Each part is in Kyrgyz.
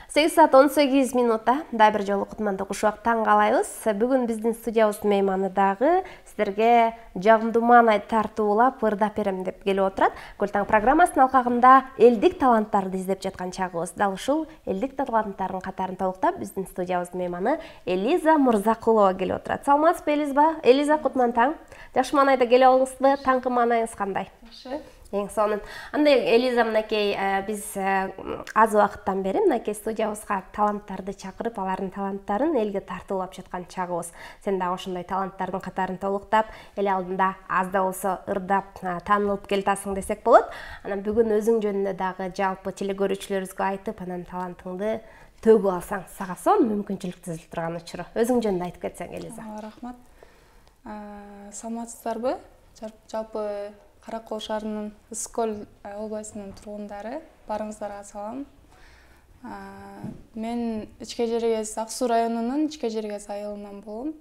8 saat 18 минутта дай бир жолу кутмандуу кушубак таң калайбыз. Бүгүн биздин студиябыздын мейманы дагы сиздерге жагымдуу маанай тартуулап ырдап берем деп келип отурат. Көлтаң программасынын алкагында элдик таланттарды издеп жаткан чагыбыз. Дал ушул элдик таланттардын катарын толуктап биздин студиябыздын мейманы Элиза Мырзакулова келип отурат. Саламатсызбы, Элиза, кутман таң. Жакшы маанайда келип алыңызбы? Таңкы маанайыңыз кандай? Жакшы. Эң сонун. Андай Элиза мынакей биз аз убакыттан бери мынакей студиябызга таланттарды чакырып, алардын таланттарын элге тартуулап жаткан чагыбыз. Сен дагы ошондой таланттардын катарын толуктап, эл алдында аз да болсо ырдап таанылып келатасың десек болот. Анан бүгүн өзүң жөнүндө дагы жалпы телекөрүүчүлөрүбүзгө айтып, анан талантыңды төгүп алсаң, сага сонун мүмкүнчүлүк түзүлүп турган учуру. Өзүң жөнүндө айтып кетсең, Элиза. Рахмат. Саламатсыздарбы? Жалпы Каракол шаарынын Ысык-Көл областынын тургундары, барыңыздарга салам. Мен Ичкежергез Ак Суу районунун Ичкежергез айылынан болом.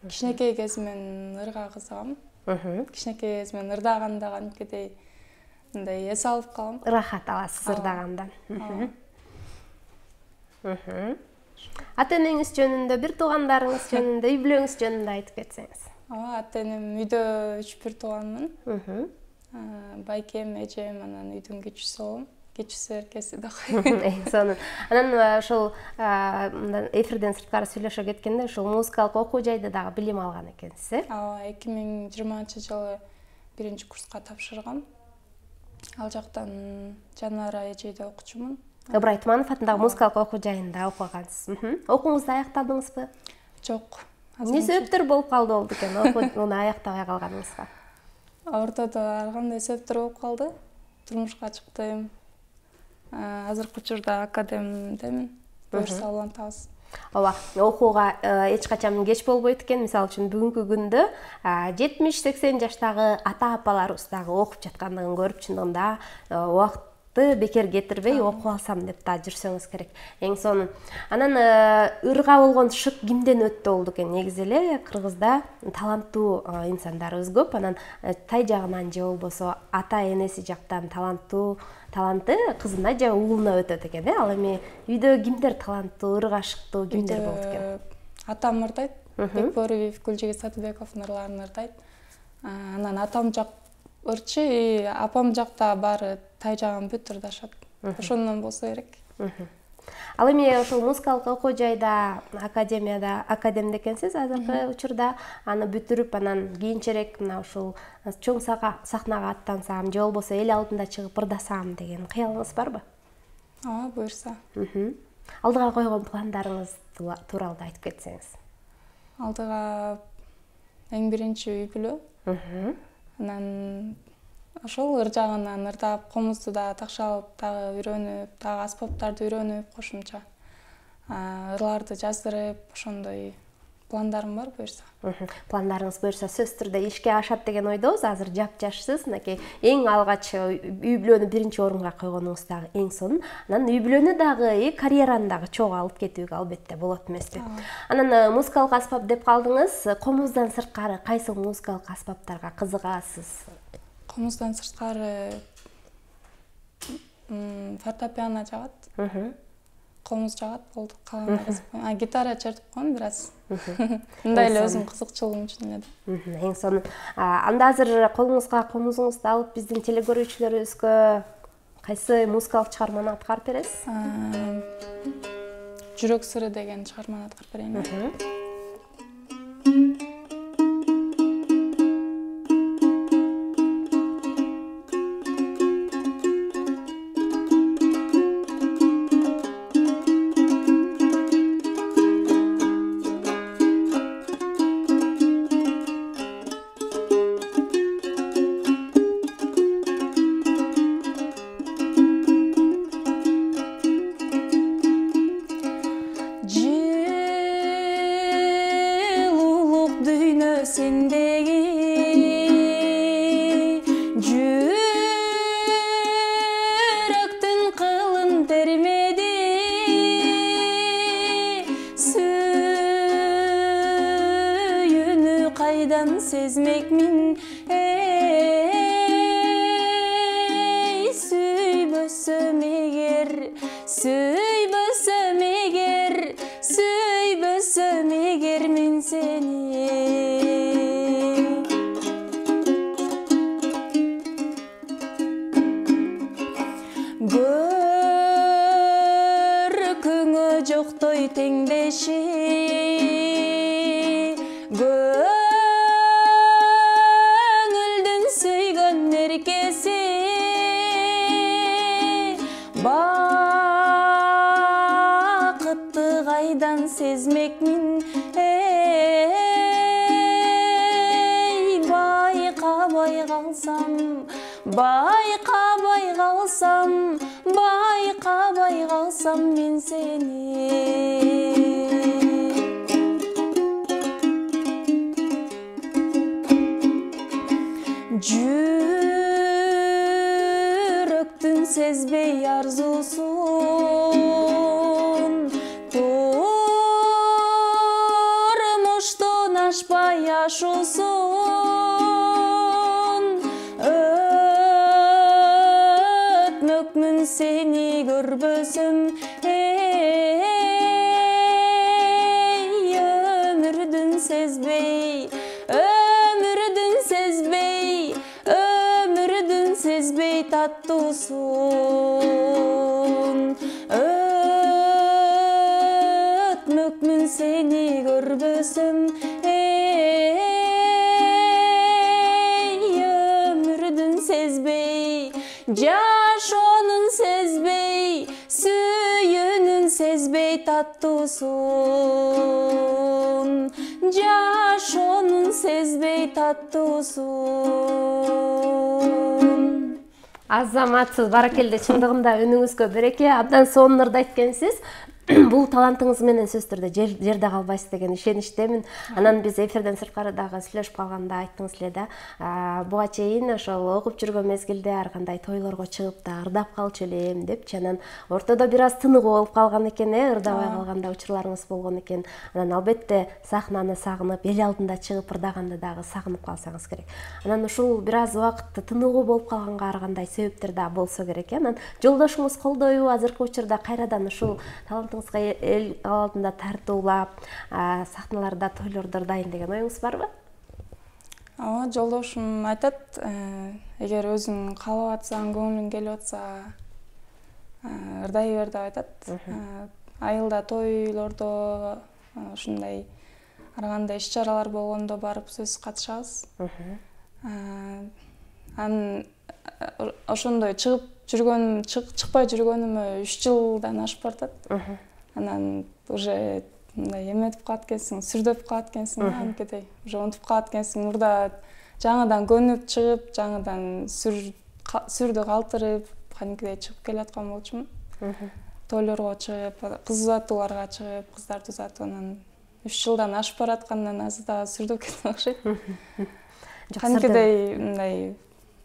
Кичинекей кезимден ырга кызыгам. Кичинекей кезимден ырдаганда кантипкедей мындай эс алып калам. Ырахат аласыз ырдаганда. Ата энеңиз жөнүндө, бир туугандарыңыз жөнүндө, үй бүлөңүз жөнүндө айтып кетсеңиз. Ата энем үйдө 3-1 тууганмын. Байкем, эжем, анан үйдүн кичүүсү болом. Кичүүсү эркеси да. Эң сонун. Анан ошол эфирден сырткары сүйлөшө кеткенде ушул музыкалык окуу жайда дагы билим алган экенсиз, э? 2020-жылы 1-курска тапшыргам. Ал жактан Жанара эжейде окучумун. Ыбырай Туманов атындагы музыкалык окуу жайында окугансыз. Окууңузду аяктадыңызбы? Жок. Эмне себептер болуп калды болду экен окууну аяктобай калганыңызга? Ортодо ар кандай себептер болуп калды. Турмушка чыктым. Азыркы учурда академдемин. Буюрса улантабыз. Ооба, окууга эч качан кеч болбойт экен. Мисалы үчүн бүгүнкү күндө 70-80 жаштагы ата-апаларыбыз дагы окуп жаткандыгын көрүп, чындыгында убакытты бекер кетирбей окуп алсам деп да жүрсөңүз керек. Эң сонун. Анан ырга болгон шык кимден өттү болду экен? Негизи эле Кыргызда таланттуу инсандарыбыз көп. Анан тай жагынан же болбосо ата энеси жактан таланты кызына же уулуна өтөт экен, э? Ал эми үйдө кимдер таланттуу, ырга шыктуу кимдер болот экен? Атам ырдайт. Бекбориев Гүлжигит Сатыбековдун ырларын ырдайт. Анан атам жак ырчы, апам жакта баары тай жагын бүт ырдашат. Ошондон болсо керек. Ал эми ошол музыкалык окуу жайда, академде экенсиз азыркы учурда. Аны бүтүрүп, анан кийинчерээк мына ушул чоң сахнага аттансам, же болбосо эл алдында чыгып ырдасам деген кыялыңыз барбы? Ооба, буюрса. Алдыга койгон пландарыңыз тууралуу айтып кетсеңиз. Алдыга эң биринчи үй бүлө. Анан ошол ыр жагынан ырдап, комузду да такшалып, дагы үйрөнүп, дагы аспаптарды үйрөнүп, кошумча ырларды жаздырып, ошондой пландарым бар буюрса. Пландарыңыз буюрса сөзсүз түрдө ишке ашат деген ойдобуз. Азыр жапжашсыз, мынакей эң алгач үй бүлөнү биринчи орунга койгонуңуз дагы эң сонун. Анан үй бүлөнү дагы, карьераны дагы чогуу алып кетүүгө албетте болот эмеспи? Анан музыкалык аспап деп калдыңыз. Комуздан сырткары кайсы музыкалык аспаптарга кызыгасыз? Комуздан сырткары фортепиано жагат. Комуз жагат болду. Калган гитара чертип коем бир аз. Мындай эле өзүм кызыкчылыгым үчүн эле. Эң сонун. Анда азыр колуңузга комузуңузду алып биздин телекөрүүчүлөрүбүзгө кайсы музыкалык чыгарманы аткарып бересиз? Жүрөк сыры деген чыгарманы аткарып берейин. Sezmekmin ey süybösöme Süybösöm eger men seni. Görküңө жоктой теңдеши, көңүлдүн сүйгөн эркеси, бакытты кайдан сезмекмин, байкабай калсам мен сени. Жүрөктүн сезбей арзусун, турмуштун ашпай ашуусун, өтмөкмүн сени көрбөсөм, өмүрдүн сезбей таттуусун, өтмөкмүн сени көрбөсөм, өмүрдүн сезбей, жашоонун сезбей, сүйүүнүн сезбей таттуусун, жашоонун сезбей таттуусун. Азаматсыз, баракелде, чындыгында үнүңүзгө береке. Абдан сонун ырды айткансыз. Бул талантыңыз менен сөзсүз түрдө жерде калбайсыз деген ишеничтемин. Анан биз эфирден сырткары дагы сүйлөшүп калганда айттыңыз эле да, буга чейин ошол окуп жүргөн мезгилде ар кандай тойлорго чыгып да ырдап калчу элем депчи. Анан ортодо бир аз тыныгуу болуп калган экен, ырдабай калганда учурларыңыз болгон экен. Анан албетте сахнаны сагынып, эл алдында чыгып ырдаганды дагы сагынып калсаңыз керек. Анан ушул бир аз убакыт тыныгуу болуп калганга ар кандай себептер да болсо керек. Анан жолдошуңуз колдойбу азыркы учурда кайрадан ушул эл алдында тартуулап, сахналарда, тойлордо ырдайын деген оюңуз барбы? Ооба, жолдошум айтат, эгер өзүң каалап атсаң, көңүлүң келип атса, ырдай бер деп айтат. Айылда тойлордо, ушундай ар кандай иш-чаралар болгондо барып сөз катышабыз. Анан ошондой чыкпай жүргөнүмө 3 жылдан ашып бартат. Анан уже мындай эметип калат экенсиң, сүрдөп калат экенсиң, анткедей уже унутуп калат экенсиң. Мурда жаңыдан көнүп чыгып, жаңыдан сүрдү калтырып, кадимкидей чыгып келаткан болчумун. Тойлорго чыгып, кыз узатууларга чыгып, кыздарды узатып, анан 3 жылдан ашып бараткандан азыр дагы сүрдөп кеткен окшойт. Кадимкидей мындай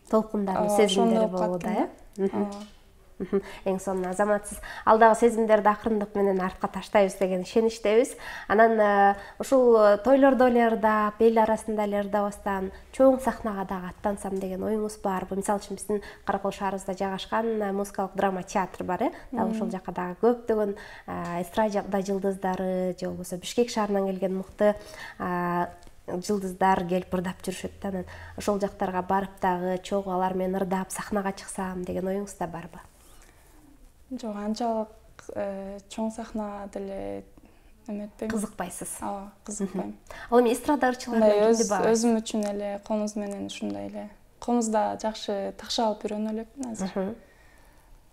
толкундардын сезимдери болду да, эң сонун азаматсыз. Алдагы сезимдерди акырындык менен артка таштайбыз деген ишеничтебиз. Анан ушул тойлордо эле ырдап, эл арасында эле ырдабастан чоң сахнага дагы аттансам деген оюңуз барбы? Мисалы үчүн биздин Каракол шаарыбызда жайгашкан музыкалык драма театр бар, дал ошол жака дагы көптөгөн эстрада жылдыздары же болбосо Бишкек шаарынан келген мыкты жылдыздар келип ырдап жүрүшөт. Анан ошол жактарга барып дагы чогуу алар менен ырдап сахнага чыксам деген оюңуз да барбы? Жок, анчалык чоң сахнага деле эметпейм. Кызыкпайсыз? Ооба, кызыкпайм. Ал эми эстрада ырчыларынан кимди баары? Өзүм үчүн эле, комуз менен ушундай эле. Комузда жакшы такша алып үйрөнүп элекмин азыр.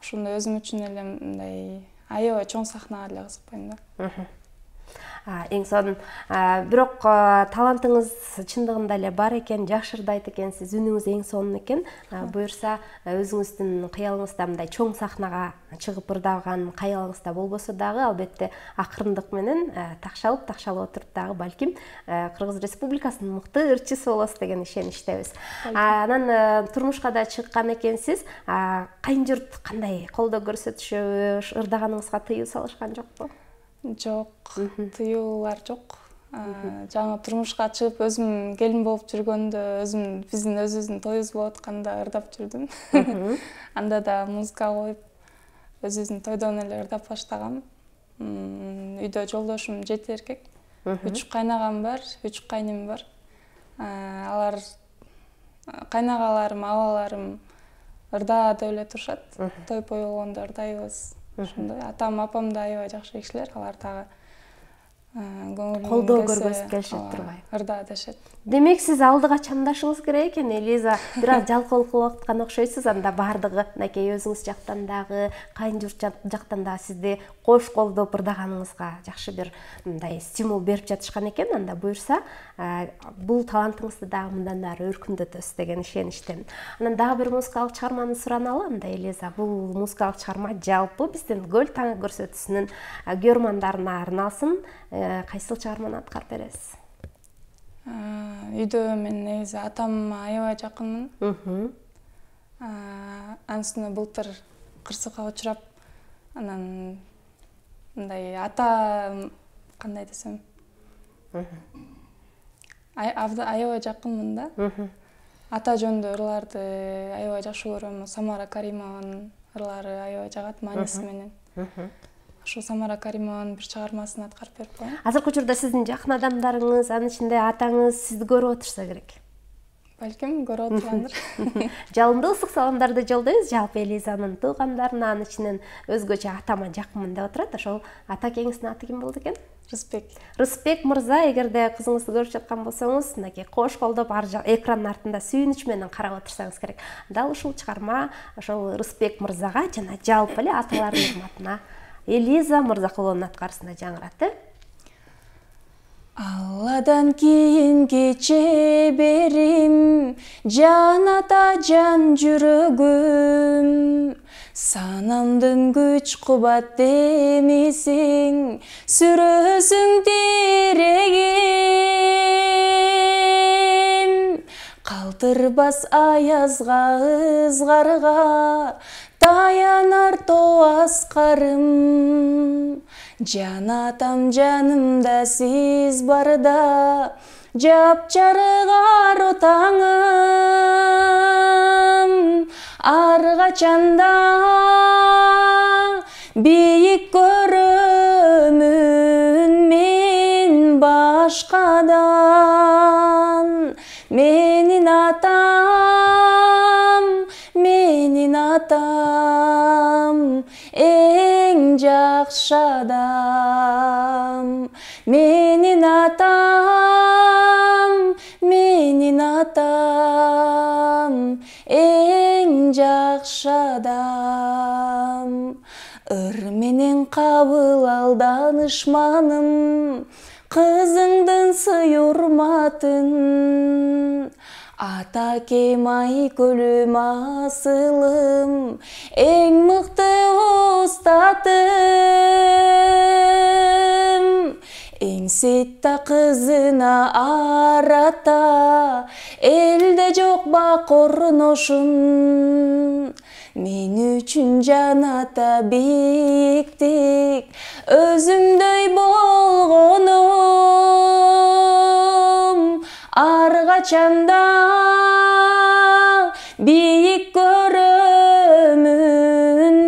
Ошондой өзүм үчүн эле мындай аябай чоң сахнага деле кызыкпайм да. Эң сонун. Бирок талантыңыз чындыгында эле бар экен, жакшы ырдайт экенсиз, үнүңүз эң сонун экен. Буюрса өзүңүздүн кыялыңызда мындай чоң сахнага чыгып ырдаган каялыңызда болбосо дагы, албетте акырындык менен такшалып отуруп дагы балким Кыргыз Республикасынын мыкты ырчысы болосуз деген ишеничтебиз. Анан турмушка да чыккан экенсиз. Кайын журт кандай колдоо көрсөтүшөбү? Ырдаганыңызга тыюу салышкан жокпу? Жок, тыюулар жок. Жаңы турмушка чыгып өзүм келин болуп жүргөндө, биздин өзүбүздүн тоюбуз болуп атканда ырдап жүрдүм. Анда да музыка коюп, өзүбүздүн тойдон эле ырдап баштагам. Үйдө жолдошум 7 эркек. 3 кайнагам бар, 3 кайним бар. Алар кайнагаларым, абаларым ырдаада эле турушат. Той бой болгондо ырдайбыз. Ошондой. Атам, апам да аябай жакшы кишилер. Алар дагы колдоо көргөзүп келишет турбайбы? Ырда дешет. Демек сиз алдыга чамдашыңыз керек экен, Элиза. Бир аз жалкоолук кылып аткан окшойсуз. Анда бардыгы мынакей өзүңүз жактан дагы, кайын журт жактан дагы сизди кош колдоп ырдаганыңызга жакшы бир мындай стимул берип жатышкан экен. Анда буюрса, бул талантыңызды дагы мындан да өркүндөтөсүз деген ишеничтемин. Анан дагы бир музыкалык чыгарманы сураналы анда, Элиза. Бул музыкалык чыгарма жалпы биздин Көл таңы көрсөтүүсүнүн көрөрмандарына арналсын. Кайсыл чыгарманы аткарып бересиз? Үйдө мен негизи атамга аябай жакынмын. Анын үстүнө былтыр кырсыкка учурап, анан мындай ата кандай десем, аябай жакынмын да. Ата жөнүндө ырларды аябай жакшы көрөм. Самара Каримованын ырлары аябай жагат мааниси менен. Ошо Самара Каримованын бир чыгармасын аткарып берип коем. Азыркы учурда сиздин жакын адамдарыңыз, анын ичинде атаңыз сизди көрүп отурса керек. Балким көрүп отургандыр. Жалындуу ысык саламдарды жолдойбуз жалпы Элизанын туугандарына, анын ичинен өзгөчө атама жакынмын деп отурат. Ошол ата акеңиздин аты ким болду экен? Рыспек. Рыспек мырза, эгерде кызыңызды көрүп жаткан болсоңуз, мынакей кош колдоп экрандын артында сүйүнүч менен карап отурсаңыз керек. Дал ушул чыгарма ошол Рыспек мырзага жана жалпы эле аталардын урматына Элиза Мырзакулованын аткарысында жаңырат. Алладан кийин кече берим, жан ата жан жүрөгүм. Санамдын күч кубат демисиң, сүрөсүң тирегим. Калтырбас аязга, ызгарга, таянар тоо аскарым. Жан атам жанымда сиз барда, жапжарык ару таңым. Ар качанда бийик көрөмүн мен башкадан. Менин атам, эң жакшы адам. Менин атам, эң жакшы адам. Ыр менен кабыл ал данышманым, кызыңдын сый урматын. Ата кем ай көлүм асылым, эң мыкты устатым. Эң сетта кызына арата, элде жок ба корношун. Мен үчүн жан ата биктик, өзүмдөй болгонум. Ар качанда бийик көрөмүн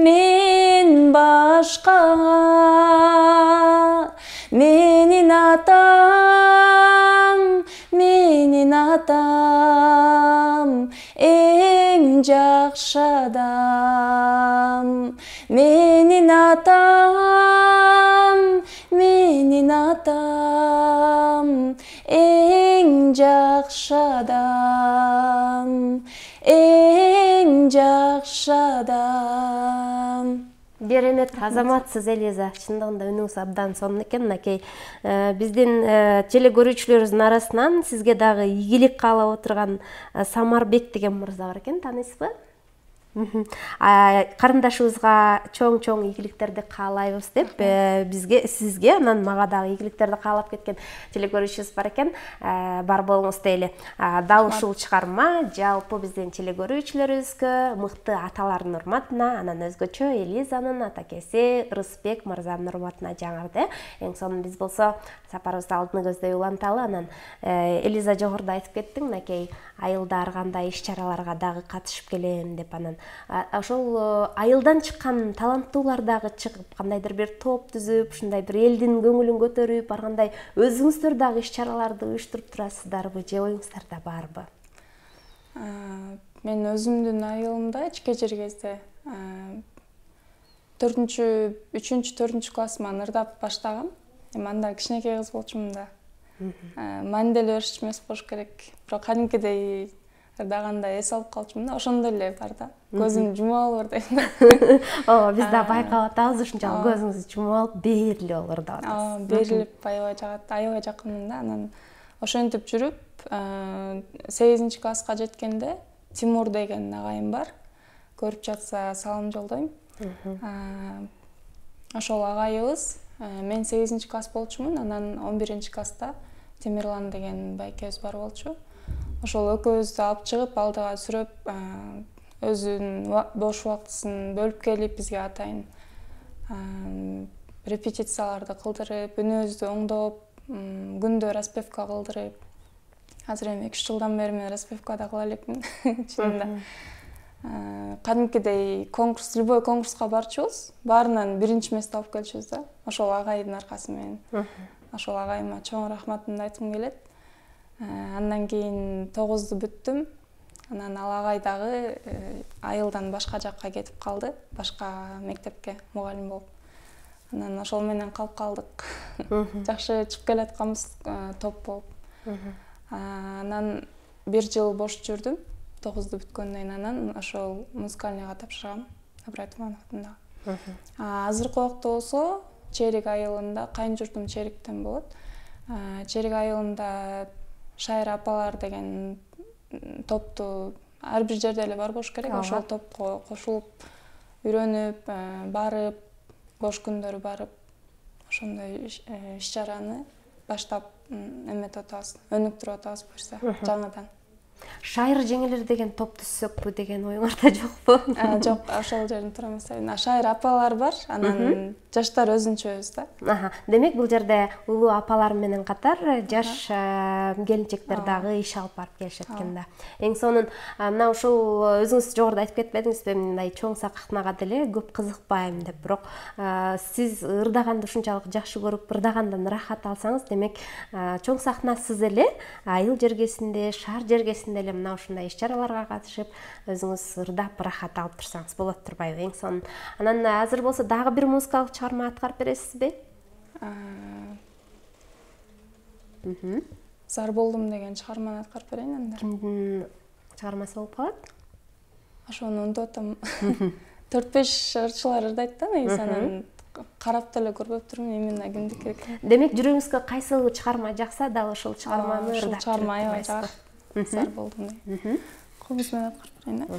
мен башкага. Менин атам, эң жакшы адам. Менин атам, эң жакшы адам. Эң жакшы адам. Беремет азаматсыз Элиза, чындыгында үнүңүз абдан сонун экен. Мынакей биздин теле көрүүчүлөрүбүздүн арасынан сизге дагы ийгилик каалап отурган Самарбек деген мырза бар экен, тааныйсызбы? Карындашыбызга чоң ийгиликтерди каалайбыз деп сизге анан мага дагы ийгиликтерди каалап кеткен теле көрүүчүбүз бар экен. Бар болуңуз дейли. Дал ушул чыгарма жалпы биздин теле көрүүчүлөрүбүзгө мыкты аталардын урматына, анан өзгөчө Элизанын атакеси Рыспек мырзанын урматына жаңырды. Эң сонун биз болсо сапарыбызды алдыны көздөй уланталы. Анан Элиза жогоруда айтып кеттиң, мынакей айылда ар кандай иш чараларга дагы катышып келем деп. Анан Ошол айылдан чыккан таланттуулар дагы чыгып, кандайдыр бир топ түзүп, ушундай бир элдин көңүлүн көтөрүп, баргандай өзүңүздөр дагы иш-чараларды уюштуруп турасыздарбы же оюңуздарда барбы? Мен өзүмдүн айылымда Ичке Жергезде 3-4 классыман ырдап баштагам. Эми анда кичинекей кыз болчумун да. Маанилүү өрүш эмес болуш керек. Бирок кадимкидей ырдаганда эс алып калчумун да, ошондой эле бар да. Көзүм жумуп алып ырдайм. Ооба, биз да байкап атабыз, ушунчалык көзүңүздү жумуп алып берилип алып ырдап атасыз. Берилип аябай жагат, аябай жакынмын да. Анан ошентип жүрүп, 8-класска жеткенде Тимур деген агайым бар. Көрүп жатса салам жолдойм. Ошол агайыбыз, мен 8-класс болчумун, анан 11-класста Темирлан деген байкебиз бар болчу. Ошол экөөбүздү алып чыгып, алдыга сүрөп, өзүнүн бош убактысын бөлүп келип бизге атайын репетицияларды кылдырып, үнүбүздү оңдоп, күндө распевка кылдырып. Азыр эми 2 жылдан бери мен распевкада кыла элекмин, чынында. Кадимкидей конкурс, любой конкурска барчубуз, баарынан 1-месте алып келчүбүз да. Ошол агайдын аркасы менен. Ошол агайыма чоң рахматымды айткым келет. Андан кийин 9-ду бүттүм. Анан ал агай дагы айылдан башка жакка кетип калды, башка мектепке мугалим болуп. Анан ошол менен калып калдык. Жакшы чыгып келатканбыз топ болуп. Анан 1 жыл бош жүрдүм. 9-ду бүткөндөн кийин анан ошол музыкальныйга тапшыргам, Абрай Тумановдун да. Азыркы убакта болсо Черик айылында, кайын журтум Чериктен болот. Черик айылында Шайыр апалар деген топту ар бир жерде эле бар болуш керек. Ошол топко кошулуп, үйрөнүп, барып, бош күндөрү барып, ошондой иш-чараны баштап эметип атабыз, өнүктүрүп атабыз буюрса, жаңыдан. Шайыр жеңелер деген топ түзсөкпү деген оюңарда жокпу? Жок, ошол жерден тура эмес. Шайыр апалар бар, анан жаштар өзүнчөбүз да. Демек, бул жерде улуу апалар менен катар жаш келинчектер дагы иш алып барып келишет экен да. Эң сонун мына ушул өзүңүз жогоруда айтып кетпедиңизби, мындай чоң сахнага деле көп кызыкпайм деп, бирок сиз ырдаганды ушунчалык жакшы көрүп, ырдагандан рахат алсаңыз, демек чоң сахнасыз эле айыл жергесинде, шаар жергесинде эле мына ушундай иш-чараларга катышып, өзүңүз ырдап рахат алып турсаңыз болот турбайбы? Эң сонун. Анан азыр болсо дагы бир музыкалык чыгарма аткарып бересизби? Зар болдум деген чыгарманы аткарып берейин анда. Кимдин чыгармасы болуп калат? Ошону унутуп атам. 4-5 ырчылар ырдайт да, негизи анан карап деле көрбөптүрмүн именно кимдики экенин. Демек, жүрөгүңүзгө кайсы чыгарма жакса, дал ошол чыгарманы ырдап. Ошол чыгарма аябай жагат. Зар болдум деген. Колубуз менен аткарып берейин да.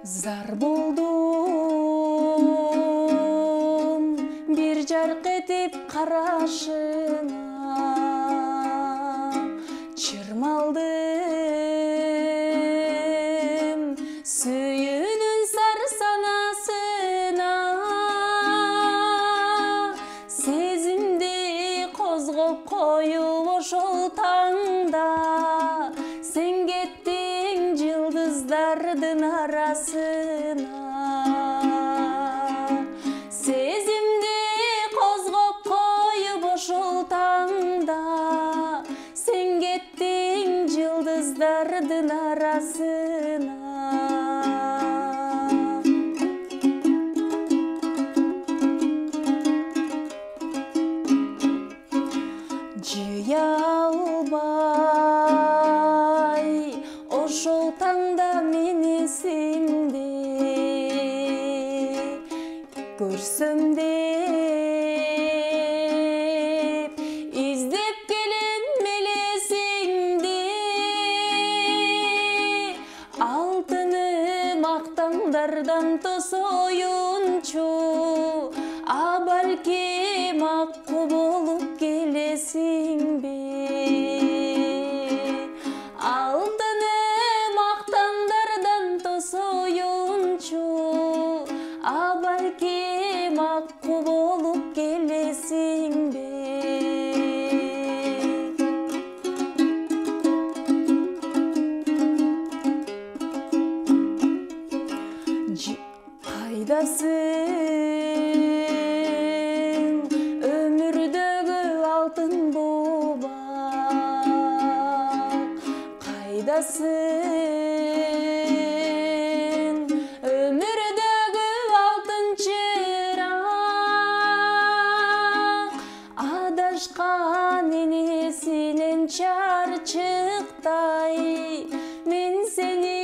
Zar boldum bir jark etip karашыңа, çırmaldım suyunun sarsanasına, sezimdi kozgop koyup oşol tаңда, sen kettin yıldızlardın arasına. Sezimdi kozgop koyup oşol tаңда, sen kettin yıldızlardın arasına. Жыя албай ошол таңда мен эсимде, көрсөм деп издеп келем мелесиңди, алтыны мактаңдардан тосоюнчу, а балким акку болуп кайдасың өмүрдөгү алтын бубак кайдасың өмүрдөгү алтын чырак адашкан энесинен чарчыктай мен сени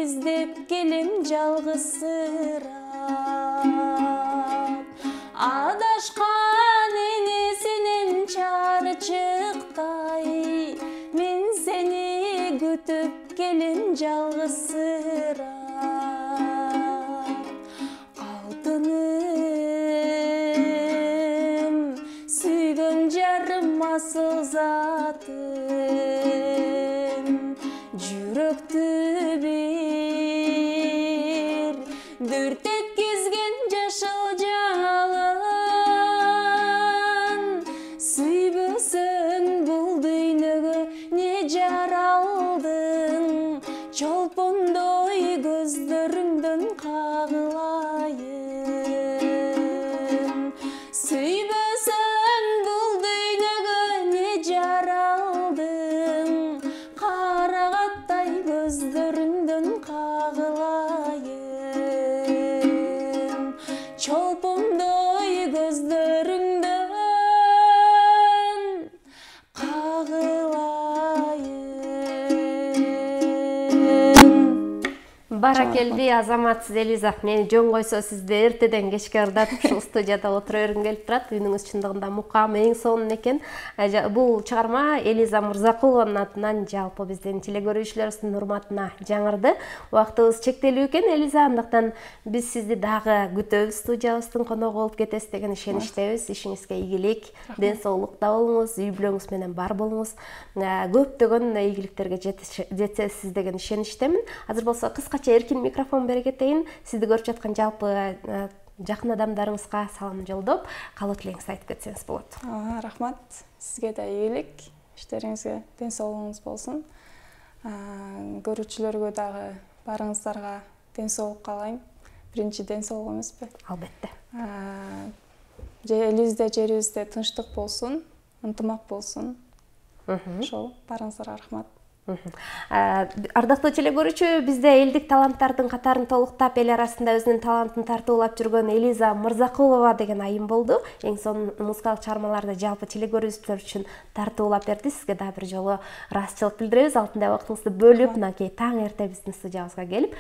издеп келем жалгызсырап адашкан энесинен чарчыктай мен сени күтүп келем жалгызсырап алтыным сүйгөн жарым асыл затым жүрөктү бир дүрт эткизген жашыл жалын сүйбөсөң бул дүйнөгө не жаралдың чолпондой көздөрүңдөн кагылайын сүйбөсөң бул дүйнөгө не жаралдың карагаттай көздөрүңдөн кагылайын чолпондой көздөрүңдөн кагылайын. Баракелди, азаматсыз Элиза. Мени жөн койсо сизди эртеден кечке ырдатып ушул студияда отура бергим келип турат. Үнүңүз чындыгында мукам, эң сонун экен. Бул чыгарма Элиза Мырзакулованын атынан жалпы биздин телекөрүүчүлөрүбүздүн урматына жаңырды. Убактыбыз чектелүү экен, Элиза, андыктан биз сизди дагы күтөбүз, студиябыздын коногу болуп кетесиз деген ишеничтебиз. Ишиңизге ийгилик, ден соолукта болуңуз, үй бүлөңүз менен бар болуңуз. Көптөгөн ийгиликтерге жетесиз деген ишеничтемин. Азыр болсо кыскача эркин микрофон бере кетейин. Сизди көрүп жаткан жалпы жакын адамдарыңызга салам жолдоп, каалоо тилегиңизди айтып кетсеңиз болот. Рахмат. Сизге да ийгилик, иштериңизге ден соолугуңуз болсун. Көрүүчүлөргө дагы барыңыздарга ден соолук каалайм. Биринчи ден соолук эмеспи? Албетте. Элибизде, жерибизде тынчтык болсун, ынтымак болсун. Ошол барыңыздарга рахмат. Ардактуу телекөрүүчү, бизде элдик таланттардын катарын толуктап, эл арасында өзүнүн талантын тартуулап жүргөн Элиза Мырзакулова деген айым болду. Эң сонун музыкалык чыгармаларды жалпы телекөрүүчүлөр үчүн тартуулап берди. Сизге да бир жолу ыраазычылык билдиребиз. Алтындай убактыңызды бөлүп, мынакей таң эрте биздин студиябызга келип